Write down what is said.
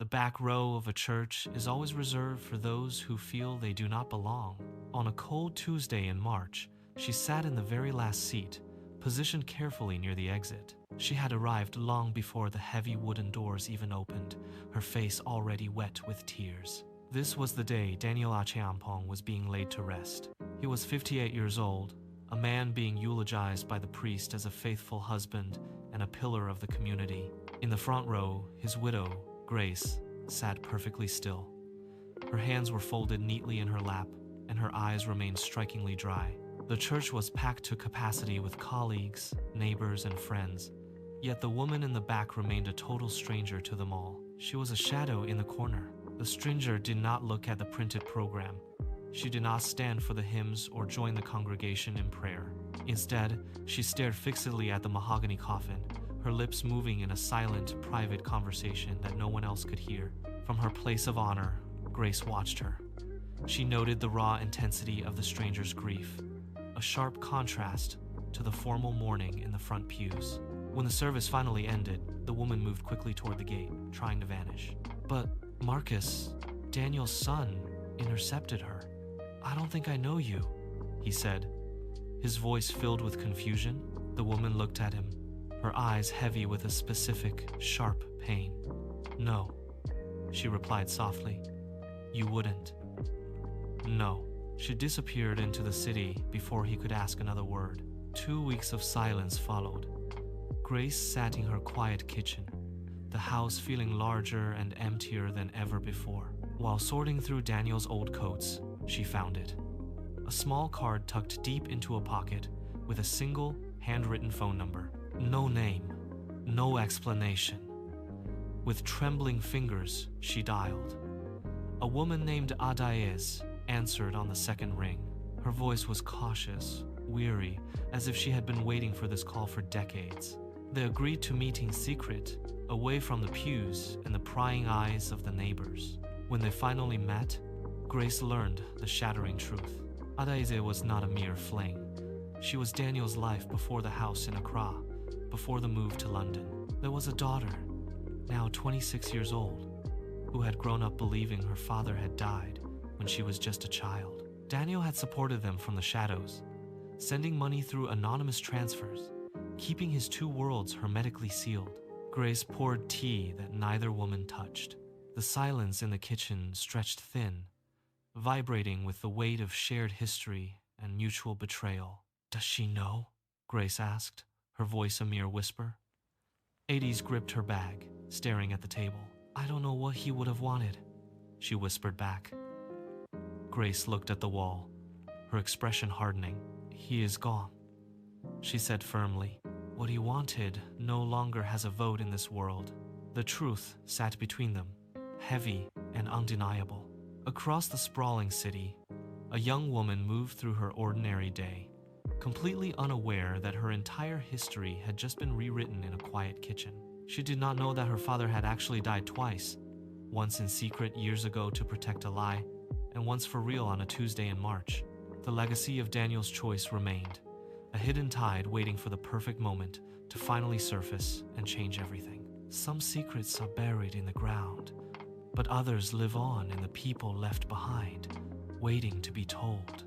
The back row of a church is always reserved for those who feel they do not belong. On a cold Tuesday in March, she sat in the very last seat, positioned carefully near the exit. She had arrived long before the heavy wooden doors even opened, her face already wet with tears. This was the day Daniel Acheampong was being laid to rest. He was 58 years old, a man being eulogized by the priest as a faithful husband and a pillar of the community. In the front row, his widow, Grace, sat perfectly still. Her hands were folded neatly in her lap, and her eyes remained strikingly dry. The church was packed to capacity with colleagues, neighbors, and friends, yet the woman in the back remained a total stranger to them all. She was a shadow in the corner. The stranger did not look at the printed program. She did not stand for the hymns or join the congregation in prayer. Instead, she stared fixedly at the mahogany coffin, her lips moving in a silent, private conversation that no one else could hear. From her place of honor, Grace watched her. She noted the raw intensity of the stranger's grief, a sharp contrast to the formal mourning in the front pews. When the service finally ended, the woman moved quickly toward the gate, trying to vanish. But Marcus, Daniel's son, intercepted her. "I don't think I know you," he said, his voice filled with confusion. The woman looked at him, her eyes heavy with a specific, sharp pain. "No," she replied softly. "You wouldn't." "No." She disappeared into the city before he could ask another word. 2 weeks of silence followed. Grace sat in her quiet kitchen, the house feeling larger and emptier than ever before. While sorting through Daniel's old coats, she found it. A small card tucked deep into a pocket with a single, handwritten phone number. No name, no explanation. With trembling fingers, she dialed. A woman named Adaiz answered on the second ring. Her voice was cautious, weary, as if she had been waiting for this call for decades. They agreed to meet in secret, away from the pews and the prying eyes of the neighbors. When they finally met, Grace learned the shattering truth. Adaize was not a mere fling. She was Daniel's life before the house in Accra, before the move to London. There was a daughter, now 26 years old, who had grown up believing her father had died when she was just a child. Daniel had supported them from the shadows, sending money through anonymous transfers, keeping his two worlds hermetically sealed. Grace poured tea that neither woman touched. The silence in the kitchen stretched thin, vibrating with the weight of shared history and mutual betrayal. "Does she know?" Grace asked, her voice a mere whisper. Adie's gripped her bag, staring at the table. "I don't know what he would have wanted," she whispered back. Grace looked at the wall, her expression hardening. "He is gone," she said firmly. "What he wanted no longer has a vote in this world." The truth sat between them, heavy and undeniable. Across the sprawling city, a young woman moved through her ordinary day, completely unaware that her entire history had just been rewritten in a quiet kitchen. She did not know that her father had actually died twice, once in secret years ago to protect a lie, and once for real on a Tuesday in March. The legacy of Daniel's choice remained, a hidden tide waiting for the perfect moment to finally surface and change everything. Some secrets are buried in the ground, but others live on in the people left behind, waiting to be told.